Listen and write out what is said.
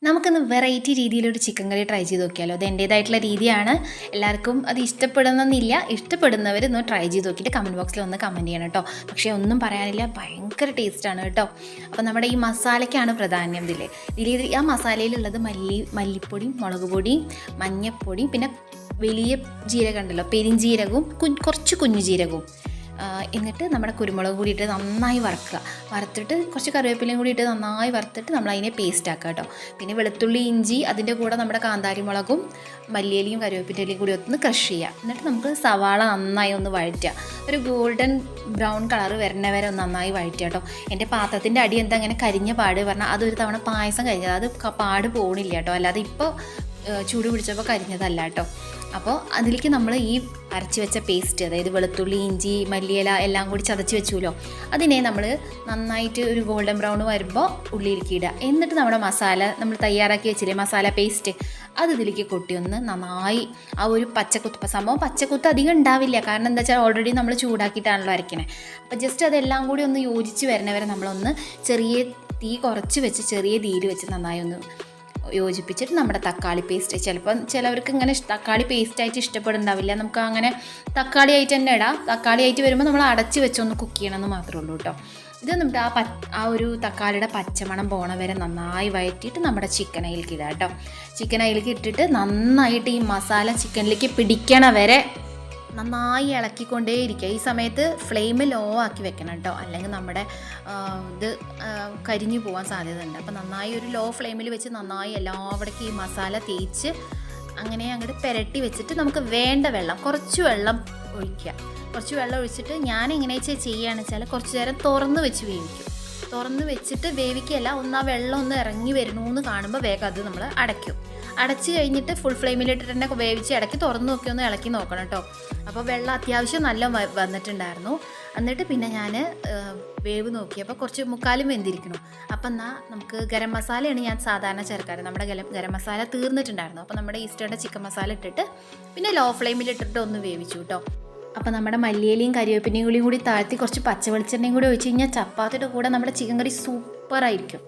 നമുക്കിന്ന് വെറൈറ്റി രീതിയിലൊരു chicken curry try ചെയ്ത് നോക്കിയാലോ. അത് എൻ്റേതായിട്ടുള്ള രീതിയാണ്. എല്ലാവർക്കും അത് ഇഷ്ടപ്പെടുന്നെന്നില്ല. ഇഷ്ടപ്പെടുന്നവർ ഒന്ന് ട്രൈ ചെയ്ത് നോക്കിയിട്ട് കമൻറ്റ് ബോക്സിൽ ഒന്ന് കമൻറ്റ് ചെയ്യണം കേട്ടോ. പക്ഷേ ഒന്നും പറയാനില്ല, ഭയങ്കര ടേസ്റ്റാണ് കേട്ടോ. അപ്പോൾ നമ്മുടെ ഈ മസാലയ്ക്കാണ് പ്രാധാന്യം ആ മസാലയിലുള്ളത് മല്ലിപ്പൊടിയും മുളക് പൊടിയും മഞ്ഞൾപ്പൊടിയും പിന്നെ വലിയ ജീരകം ഉണ്ടല്ലോ, പെരിഞ്ജീരകവും കുറച്ച് കുഞ്ഞു ജീരകവും, എന്നിട്ട് നമ്മുടെ കുരുമുളക് കൂടി ഇട്ട് നന്നായി വറുത്തിട്ട് കുറച്ച് കറിവേപ്പിലയും കൂടി ഇട്ട് നന്നായി വറുത്തിട്ട് നമ്മളതിനെ പേസ്റ്റ് ആക്കുക കേട്ടോ. പിന്നെ വെളുത്തുള്ളി ഇഞ്ചി അതിൻ്റെ കൂടെ നമ്മുടെ കാന്താരി മുളകും മല്ലിയിലയും കറിവേപ്പിലയും കൂടി ഒന്ന് ക്രഷ് ചെയ്യുക. എന്നിട്ട് നമുക്ക് സവാള നന്നായി ഒന്ന് വഴറ്റുക. ഒരു ഗോൾഡൻ ബ്രൗൺ കളർ വരുന്ന വരെ ഒന്ന് നന്നായി വഴറ്റുക കേട്ടോ. എൻ്റെ പാത്രത്തിൻ്റെ അടി എന്താ അങ്ങനെ കരിഞ്ഞ പാട് പറഞ്ഞാൽ അതൊരു തവണ പായസം കഴിഞ്ഞത്, അത് പാട് പോകണില്ല കേട്ടോ. അല്ലാതെ ഇപ്പോൾ ചൂട് പിടിച്ചപ്പോൾ കരിഞ്ഞതല്ല കേട്ടോ. അപ്പോൾ അതിലേക്ക് നമ്മൾ ഈ അരച്ച് വെച്ച പേസ്റ്റ്, അതായത് വെളുത്തുള്ളി ഇഞ്ചി മല്ലിയില എല്ലാം കൂടി ചതച്ച് വെച്ചുല്ലോ, അതിനെ നമ്മൾ നന്നായിട്ട് ഒരു ഗോൾഡൻ ബ്രൗൺ വരുമ്പോൾ ഉള്ളിലേക്ക് ഇടുക. എന്നിട്ട് നമ്മുടെ മസാല നമ്മൾ തയ്യാറാക്കി വെച്ചില്ലേ മസാല പേസ്റ്റ്, അത് ഇതിലേക്ക് കൊട്ടി ഒന്ന് നന്നായി ആ ഒരു പച്ചക്കുത്ത് അധികം ഉണ്ടാവില്ല. കാരണം എന്താ വെച്ചാൽ ഓൾറെഡി നമ്മൾ ചൂടാക്കിയിട്ടാണല്ലോ അരക്കണേ. അപ്പോൾ ജസ്റ്റ് അതെല്ലാം കൂടി ഒന്ന് യോജിച്ച് വരുന്നവരെ നമ്മളൊന്ന് ചെറിയ തീ കുറച്ച് വെച്ച് ചെറിയ തീയിൽ വെച്ച് നന്നായി ഒന്ന് യോജിപ്പിച്ചിട്ട് നമ്മുടെ തക്കാളി പേസ്റ്റ്, ചിലപ്പോൾ ചിലവർക്ക് ഇങ്ങനെ തക്കാളി പേസ്റ്റായിട്ട് ഇഷ്ടപ്പെടുന്നുണ്ടാവില്ല, നമുക്ക് അങ്ങനെ തക്കാളി ആയിട്ട് തന്നെ ഇടാം. തക്കാളി ആയിട്ട് വരുമ്പോൾ നമ്മൾ അടച്ച് വെച്ചൊന്ന് കുക്ക് ചെയ്യണമെന്ന് മാത്രമേ ഉള്ളൂ കേട്ടോ. ഇത് നമ്മുടെ ആ ഒരു തക്കാളിയുടെ പച്ചമണം പോണ വരെ നന്നായി വഴറ്റിയിട്ട് നമ്മുടെ ചിക്കൻ അതിലേക്ക് ഇടാം കേട്ടോ. ചിക്കൻ അതിലേക്ക് ഇട്ടിട്ട് നന്നായിട്ട് ഈ മസാല ചിക്കനിലേക്ക് പിടിക്കണ വരെ നന്നായി ഇളക്കിക്കൊണ്ടേയിരിക്കുക. ഈ സമയത്ത് ഫ്ലെയിം ലോ ആക്കി വെക്കണം കേട്ടോ, അല്ലെങ്കിൽ നമ്മുടെ ഇത് കരിഞ്ഞു പോകാൻ സാധ്യത ഉണ്ട്. അപ്പോൾ നന്നായി ഒരു ലോ ഫ്ലെയിമിൽ വെച്ച് നന്നായി എല്ലാവിടേക്കും ഈ മസാല തേച്ച് അങ്ങനെ അങ്ങോട്ട് പുരട്ടി വെച്ചിട്ട് നമുക്ക് വേണ്ട വെള്ളം, കുറച്ച് വെള്ളം ഒഴിക്കുക. കുറച്ച് വെള്ളം ഒഴിച്ചിട്ട് ഞാൻ എങ്ങനെയാ ചെയ്യുകയാണെന്ന് വെച്ചാൽ കുറച്ച് നേരം തുറന്ന് വെച്ച് വേവിക്കും. തുറന്ന് വെച്ചിട്ട് വേവിക്കുകയല്ല, ഒന്ന് ആ വെള്ളം ഒന്ന് ഇറങ്ങി വരണമെന്ന് കാണുമ്പോൾ വേഗം അത് നമ്മൾ അടച്ച് കഴിഞ്ഞിട്ട് ഫുൾ ഫ്ലെയിമിലിട്ടിട്ട് തന്നെ വേവിച്ച് ഇടയ്ക്ക് തുറന്ന് നോക്കി ഒന്ന് ഇളക്കി നോക്കണം കേട്ടോ. അപ്പോൾ വെള്ളം അത്യാവശ്യം നല്ല വന്നിട്ടുണ്ടായിരുന്നു. എന്നിട്ട് പിന്നെ ഞാൻ വേവ് നോക്കിയപ്പോൾ കുറച്ച് മുക്കാലും വെന്തിരിക്കണം. അപ്പം എന്നാൽ നമുക്ക് ഗരം മസാലയാണ് ഞാൻ സാധാരണ ചേർക്കാറ്. നമ്മുടെ ഗരം മസാല തീർന്നിട്ടുണ്ടായിരുന്നു. അപ്പോൾ നമ്മുടെ ഈസ്റ്ററിൻ്റെ ചിക്കൻ മസാല ഇട്ടിട്ട് പിന്നെ ലോ ഫ്ലെയിമിലിട്ടിട്ട് ഒന്ന് വേവിച്ചു കേട്ടോ. അപ്പോൾ നമ്മുടെ മല്ലിയിലയും കരിവേപ്പിൻ്റെയും കൂടി താഴ്ത്തി കുറച്ച് പച്ച വെളിച്ചെണ്ണയും കൂടി ഒഴിച്ച് കഴിഞ്ഞാൽ ചപ്പാത്തിയുടെ കൂടെ നമ്മുടെ ചിക്കൻ കറി സൂപ്പറായിരിക്കും.